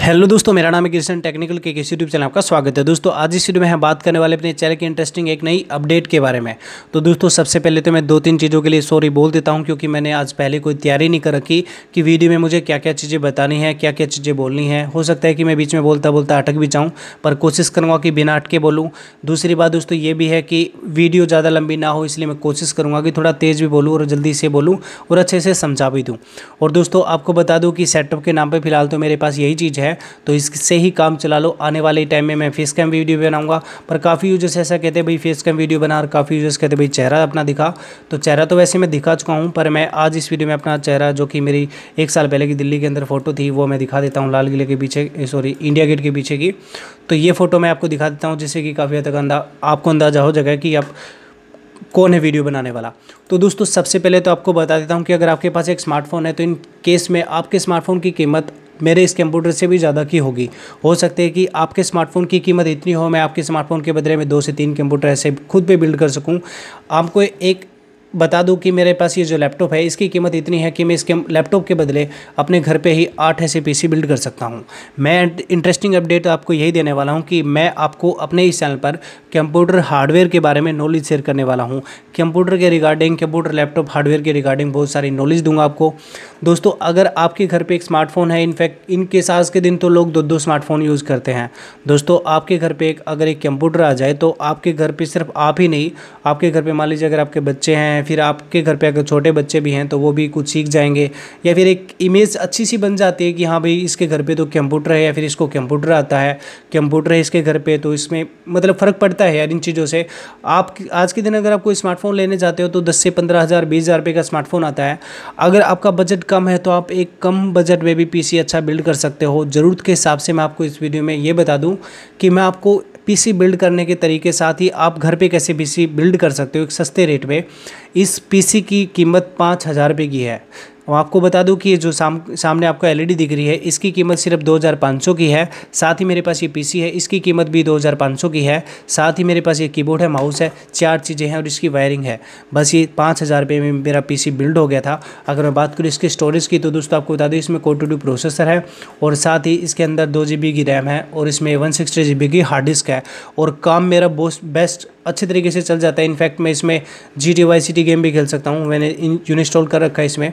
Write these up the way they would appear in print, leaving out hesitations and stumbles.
Hello दोस्तों, मेरा नाम है कृष्ण। टेक्निकल के किसी यूट्यूब चैनल आपका स्वागत है। दोस्तों आज इस वीडियो में हम बात करने वाले अपने चैनल की इंटरेस्टिंग एक नई अपडेट के बारे में। तो दोस्तों सबसे पहले तो मैं दो तीन चीज़ों के लिए सॉरी बोल देता हूं, क्योंकि मैंने आज पहले कोई तैयारी नहीं कर रखी कि वीडियो में मुझे क्या क्या चीज़ें बतानी है, क्या क्या चीज़ें बोलनी है। हो सकता है कि मैं बीच में बोलता बोलता अटक भी जाऊँ, पर कोशिश करूँगा कि बिना अटके बोलूँ। दूसरी बात दोस्तों ये भी है कि वीडियो ज़्यादा लंबी ना हो, इसलिए मैं कोशिश करूँगा कि थोड़ा तेज़ भी बोलूँ और जल्दी से बोलूँ और अच्छे से समझा भी दूँ। और दोस्तों आपको बता दूँ कि सेटअप के नाम पर फिलहाल तो मेरे पास यही चीज़ है, तो इससे ही काम चला लो। आने वाले टाइम में मैं फेस कैम वीडियो बनाऊंगा, पर काफ़ी यूजर्स ऐसा कहते हैं भाई फेस कैम वीडियो बना, और काफ़ी यूजर्स कहते हैं भाई चेहरा अपना दिखा। तो चेहरा तो वैसे मैं दिखा चुका हूं, पर मैं आज इस वीडियो में अपना चेहरा, जो कि मेरी 1 साल पहले की दिल्ली के अंदर फोटो थी, वो मैं दिखा देता हूँ। लाल किले के पीछे, सॉरी इंडिया गेट के पीछे की। तो ये फोटो मैं आपको दिखा देता हूँ, जिससे कि काफ़ी हद तक आपको अंदाज़ा हो जाएगा कि आप कौन है वीडियो बनाने वाला। तो दोस्तों सबसे पहले तो आपको बता देता हूं कि अगर आपके पास एक स्मार्टफोन है, तो इन केस में आपके स्मार्टफोन की कीमत मेरे इस कंप्यूटर से भी ज़्यादा की होगी। हो सकता है कि आपके स्मार्टफोन की कीमत इतनी हो, मैं आपके स्मार्टफोन के बदले में 2 से 3 कंप्यूटर ऐसे खुद पे बिल्ड कर सकूं। आपको एक बता दूं कि मेरे पास ये जो लैपटॉप है, इसकी कीमत इतनी है कि मैं इसके लैपटॉप के बदले अपने घर पे ही 8 ऐसे पीसी बिल्ड कर सकता हूं। मैं इंटरेस्टिंग अपडेट आपको यही देने वाला हूं कि मैं आपको अपने इस चैनल पर कंप्यूटर हार्डवेयर के बारे में नॉलेज शेयर करने वाला हूं। कंप्यूटर के रिगार्डिंग, कंप्यूटर लैपटॉप हार्डवेयर के रिगार्डिंग बहुत सारी नॉलेज दूंगा आपको। दोस्तों अगर आपके घर पर एक स्मार्टफोन है, इनफैक्ट इनके आज के दिन तो लोग 2-2 स्मार्टफोन यूज़ करते हैं। दोस्तों आपके घर पर अगर एक कंप्यूटर आ जाए, तो आपके घर पर सिर्फ आप ही नहीं, आपके घर पर मान लीजिए अगर आपके बच्चे हैं, फिर आपके घर पे अगर छोटे बच्चे भी हैं तो वो भी कुछ सीख जाएंगे, या फिर एक इमेज अच्छी सी बन जाती है कि हाँ भाई इसके घर पे तो कंप्यूटर है, या फिर इसको कंप्यूटर आता है, कंप्यूटर है इसके घर पे। तो इसमें मतलब फ़र्क पड़ता है यार इन चीज़ों से। आप आज के दिन अगर आप कोई स्मार्टफोन लेने जाते हो, तो 10 से 15,000 20,000 रुपये का स्मार्टफोन आता है। अगर आपका बजट कम है, तो आप एक कम बजट में भी पीसी अच्छा बिल्ड कर सकते हो। ज़रूरत के हिसाब से मैं आपको इस वीडियो में ये बता दूँ कि मैं आपको पीसी बिल्ड करने के तरीके, साथ ही आप घर पे कैसे पीसी बिल्ड कर सकते हो एक सस्ते रेट में। इस पीसी की कीमत 5,000 रुपये की है। और आपको बता दूं कि ये जो सामने आपको एलईडी दिख रही है, इसकी कीमत सिर्फ 2,500 की है। साथ ही मेरे पास ये पीसी है, इसकी कीमत भी 2,500 की है। साथ ही मेरे पास ये कीबोर्ड है, माउस है, 4 चीज़ें हैं और इसकी वायरिंग है। बस ये 5,000 रुपये में मेरा पीसी बिल्ड हो गया था। अगर मैं बात करूँ इसके स्टोरेज की, तो दोस्तों आपको बता दूँ इसमें कोर 2 प्रोसेसर है, और साथ ही इसके अंदर 2 GB की रैम है, और इसमें 160 GB की हार्ड डिस्क है। और काम मेरा बेस्ट अच्छे तरीके से चल जाता है। इनफैक्ट मैं इसमें GTA Vice City गेम भी खेल सकता हूँ, मैंने इंस्टॉल कर रखा है इसमें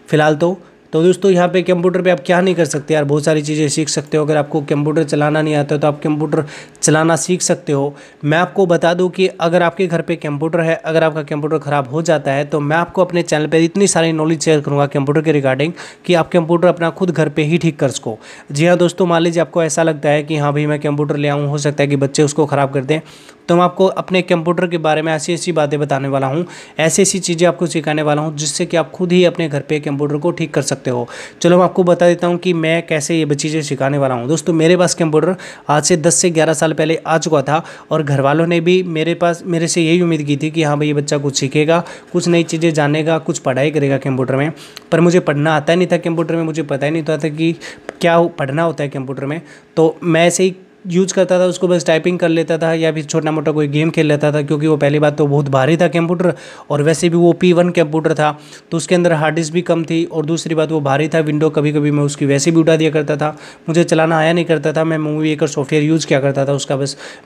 फ़िलहाल तो दोस्तों यहाँ पे कंप्यूटर पे आप क्या नहीं कर सकते यार, बहुत सारी चीज़ें सीख सकते हो। अगर आपको कंप्यूटर चलाना नहीं आता तो आप कंप्यूटर चलाना सीख सकते हो। मैं आपको बता दूँ कि अगर आपके घर पे कंप्यूटर है, अगर आपका कंप्यूटर ख़राब हो जाता है, तो मैं आपको अपने चैनल पर इतनी सारी नॉलेज शेयर करूँगा कंप्यूटर के रिगार्डिंग कि आप कंप्यूटर अपना खुद घर पर ही ठीक कर सको। जी हाँ दोस्तों, मान लीजिए आपको ऐसा लगता है कि हाँ भाई मैं कंप्यूटर ले आऊँ, हो सकता है कि बच्चे उसको ख़राब कर दें, तो मैं आपको अपने कंप्यूटर के बारे में ऐसी ऐसी बातें बताने वाला हूँ, ऐसी ऐसी चीज़ें आपको सिखाने वाला हूँ, जिससे कि आप खुद ही अपने घर पे कंप्यूटर को ठीक कर सकते हो। चलो मैं आपको बता देता हूँ कि मैं कैसे ये चीज़ें सिखाने वाला हूँ। दोस्तों मेरे पास कंप्यूटर आज से 10 से 11 साल पहले आ चुका था, और घर वालों ने भी मेरे से यही उम्मीद की थी कि हाँ भाई ये बच्चा कुछ सीखेगा, कुछ नई चीज़ें जानेगा, कुछ पढ़ाई करेगा कंप्यूटर में। पर मुझे पढ़ना आता ही नहीं था कंप्यूटर में, मुझे पता ही नहीं था कि क्या पढ़ना होता है कंप्यूटर में। तो मैं ऐसे ही यूज़ करता था उसको, बस टाइपिंग कर लेता था या फिर छोटा मोटा कोई गेम खेल लेता था, क्योंकि वो पहली बात तो बहुत भारी था कंप्यूटर, और वैसे भी वो P1 कंप्यूटर था, तो उसके अंदर हार्ड डिस्क भी कम थी, और दूसरी बात वो भारी था। विंडो कभी कभी मैं उसकी वैसे भी उठा दिया करता था, मुझे चलाना आया नहीं करता था। मैं मूवी मेकर सॉफ्टवेयर यूज़ किया करता था उसका,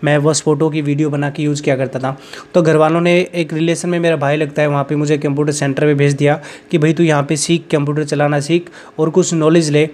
मैं बस फोटो की वीडियो बना के यूज़ किया करता था। तो घर वालों ने, एक रिलेशन में मेरा भाई लगता है, वहाँ पर मुझे कंप्यूटर सेंटर पर भेज दिया कि भाई तू यहाँ पर सीख, कंप्यूटर चलाना सीख और कुछ नॉलेज ले।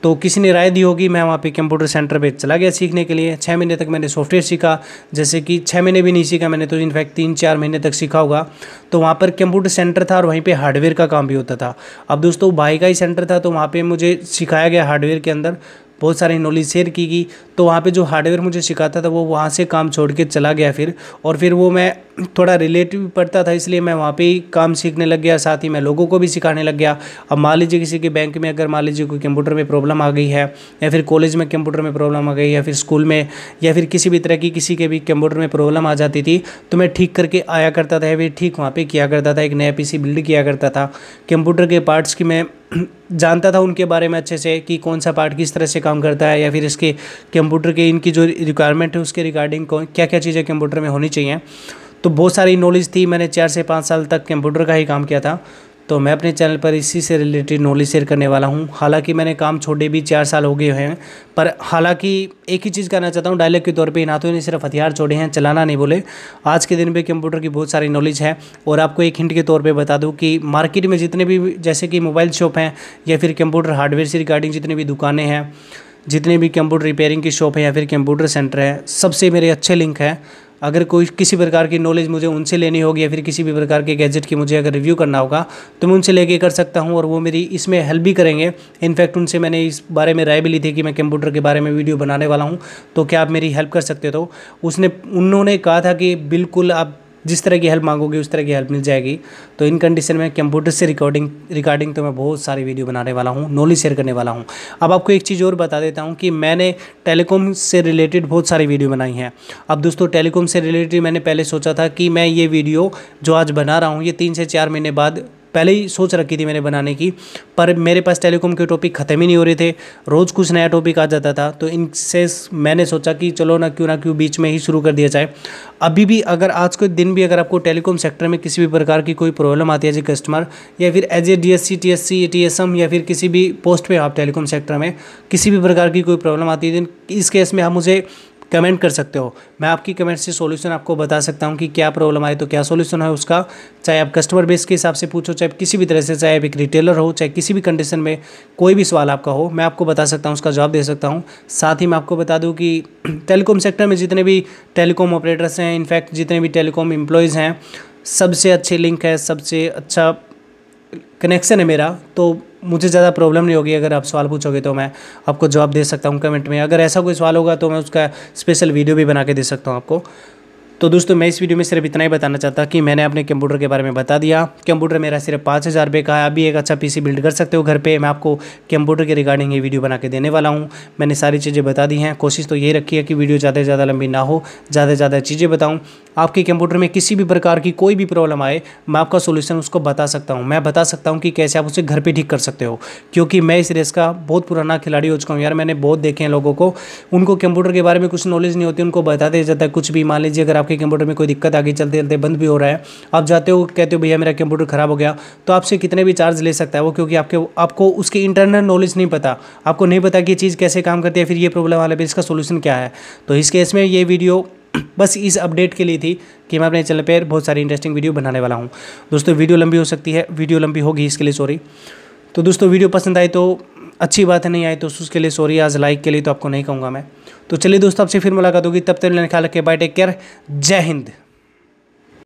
तो किसी ने राय दी होगी, मैं वहाँ पे कंप्यूटर सेंटर पे चला गया सीखने के लिए। 6 महीने तक मैंने सॉफ्टवेयर सीखा, जैसे कि 6 महीने भी नहीं सीखा मैंने, तो इनफैक्ट 3-4 महीने तक सीखा होगा। तो वहाँ पर कंप्यूटर सेंटर था, और वहीं पे हार्डवेयर का काम भी होता था। अब दोस्तों भाई का ही सेंटर था, तो वहाँ पे मुझे सिखाया गया हार्डवेयर के अंदर, बहुत सारी नॉलेज शेयर की गई। तो वहाँ पे जो हार्डवेयर मुझे सिखाता था, वो वहाँ से काम छोड़ के चला गया फिर, और फिर वो मैं थोड़ा रिलेटिव पढ़ता था, इसलिए मैं वहाँ पे ही काम सीखने लग गया, साथ ही मैं लोगों को भी सिखाने लग गया। अब मान लीजिए किसी के बैंक में अगर मान लीजिए कोई कंप्यूटर में प्रॉब्लम आ गई है, या फिर कॉलेज में कंप्यूटर में प्रॉब्लम आ गई, या फिर स्कूल में, या फिर किसी भी तरह की किसी के भी कंप्यूटर में प्रॉब्लम आ जाती थी, तो मैं ठीक करके आया करता था, या फिर ठीक वहाँ पर किया करता था, एक नया पीसी बिल्ड किया करता था। कंप्यूटर के पार्ट्स की मैं जानता था उनके बारे में अच्छे से, कि कौन सा पार्ट किस तरह से काम करता है, या फिर इसके कंप्यूटर के इनकी जो रिक्वायरमेंट है उसके रिगार्डिंग क्या क्या चीज़ें कंप्यूटर में होनी चाहिए। तो बहुत सारी नॉलेज थी। मैंने 4 से 5 साल तक कंप्यूटर का ही काम किया था। तो मैं अपने चैनल पर इसी से रिलेटेड नॉलेज शेयर करने वाला हूं। हालांकि मैंने काम छोड़े भी 4 साल हो गए हैं, पर हालांकि एक ही चीज़ कहना चाहता हूं डायलॉग के तौर पे, ना तो इन्हें सिर्फ हथियार छोड़े हैं, चलाना नहीं बोले। आज के दिन पे कंप्यूटर की बहुत सारी नॉलेज है। और आपको एक हिंट के तौर पर बता दूँ कि मार्केट में जितने भी जैसे कि मोबाइल शॉप हैं या फिर कंप्यूटर हार्डवेयर से रिगार्डिंग जितनी भी दुकानें हैं, जितने भी कंप्यूटर रिपेयरिंग की शॉप है या फिर कंप्यूटर सेंटर है, सबसे मेरे अच्छे लिंक हैं। अगर कोई किसी प्रकार की नॉलेज मुझे उनसे लेनी होगी या फिर किसी भी प्रकार के गैजेट की मुझे अगर रिव्यू करना होगा तो मैं उनसे लेके कर सकता हूं और वो मेरी इसमें हेल्प भी करेंगे। इनफैक्ट उनसे मैंने इस बारे में राय भी ली थी कि मैं कंप्यूटर के बारे में वीडियो बनाने वाला हूं, तो क्या आप मेरी हेल्प कर सकते हो? तो उन्होंने कहा था कि बिल्कुल आप जिस तरह की हेल्प मांगोगे उस तरह की हेल्प मिल जाएगी। तो इन कंडीशन में कंप्यूटर से रिकॉर्डिंग तो मैं बहुत सारी वीडियो बनाने वाला हूँ, नॉलेज शेयर करने वाला हूँ। अब आपको एक चीज़ और बता देता हूँ कि मैंने टेलीकॉम से रिलेटेड बहुत सारी वीडियो बनाई हैं। अब दोस्तों टेलीकॉम से रिलेटेड मैंने पहले सोचा था कि मैं ये वीडियो जो आज बना रहा हूँ ये 3 से 4 महीने बाद पहले ही सोच रखी थी मैंने बनाने की, पर मेरे पास टेलीकॉम के टॉपिक ख़त्म ही नहीं हो रहे थे, रोज़ कुछ नया टॉपिक आ जाता था। तो इनसे मैंने सोचा कि चलो ना क्यों बीच में ही शुरू कर दिया जाए। अभी भी अगर आज के दिन भी अगर आपको टेलीकॉम सेक्टर में किसी भी प्रकार की कोई प्रॉब्लम आती है एज ए कस्टमर या फिर as a DSC TSC TSM या फिर किसी भी पोस्ट पे आप टेलीकॉम सेक्टर में किसी भी प्रकार की कोई प्रॉब्लम आती है, इस केस में आप मुझे कमेंट कर सकते हो। मैं आपकी कमेंट से सॉल्यूशन आपको बता सकता हूं कि क्या प्रॉब्लम आए तो क्या सॉल्यूशन है उसका। चाहे आप कस्टमर बेस के हिसाब से पूछो, चाहे किसी भी तरह से, चाहे आप एक रिटेलर हो, चाहे किसी भी कंडीशन में कोई भी सवाल आपका हो, मैं आपको बता सकता हूं, उसका जवाब दे सकता हूं। साथ ही मैं आपको बता दूं कि टेलीकॉम सेक्टर में जितने भी टेलीकॉम ऑपरेटर्स हैं, इनफैक्ट जितने भी टेलीकॉम एम्प्लॉयज़ हैं, सबसे अच्छे लिंक है, सबसे अच्छा कनेक्शन है मेरा। तो मुझे ज़्यादा प्रॉब्लम नहीं होगी। अगर आप सवाल पूछोगे तो मैं आपको जवाब दे सकता हूँ कमेंट में। अगर ऐसा कोई सवाल होगा तो मैं उसका स्पेशल वीडियो भी बना के दे सकता हूँ आपको। तो दोस्तों मैं इस वीडियो में सिर्फ इतना ही बताना चाहता कि मैंने अपने कंप्यूटर के बारे में बता दिया। कंप्यूटर मेरा सिर्फ 5,000 रुपये का है। अभी एक अच्छा PC बिल्ड कर सकते हो घर पे। मैं आपको कंप्यूटर के रिगार्डिंग ये वीडियो बना के देने वाला हूँ। मैंने सारी चीज़ें बता दी हैं। कोशिश तो यही रखी है कि वीडियो ज़्यादा से ज़्यादा लंबी ना हो, ज़्यादा से ज़्यादा चीज़ें बताऊँ। आपके कंप्यूटर में किसी भी प्रकार की कोई भी प्रॉब्लम आए, मैं आपका सोल्यूशन उसको बता सकता हूँ। मैं बता सकता हूँ कि कैसे आप उसे घर पर ठीक कर सकते हो, क्योंकि मैं इस रेस का बहुत पुराना खिलाड़ी हो चुका हूँ यार। मैंने बहुत देखे हैं लोगों को, उनको कंप्यूटर के बारे में कुछ नॉलेज नहीं होती, उनको बता दिया जाता है कुछ भी। मान लीजिए अगर आपके कंप्यूटर में कोई दिक्कत आगे चलते चलते बंद भी हो रहा है, आप जाते हो कहते हो भैया मेरा कंप्यूटर खराब हो गया, तो आपसे कितने भी चार्ज ले सकता है वो, क्योंकि आपको उसकी इंटरनल नॉलेज नहीं पता, आपको नहीं पता कि ये चीज़ कैसे काम करती है, फिर ये प्रॉब्लम वाला भी इसका सोल्यूशन क्या है। तो इस केस में ये वीडियो बस इस अपडेट के लिए थी कि मैं अपने चैनल पर बहुत सारी इंटरेस्टिंग वीडियो बनाने वाला हूँ। दोस्तों वीडियो लंबी हो सकती है, वीडियो लंबी होगी इसके लिए सॉरी। तो दोस्तों वीडियो पसंद आई तो अच्छी बात है, नहीं आई तो उसके लिए सॉरी। आज लाइक के लिए तो आपको नहीं कहूँगा मैं। तो चलिए दोस्तों आपसे फिर मुलाकात होगी, तब तक मेरा ख्याल रखिए, बाय, टेक केयर, जय हिंद।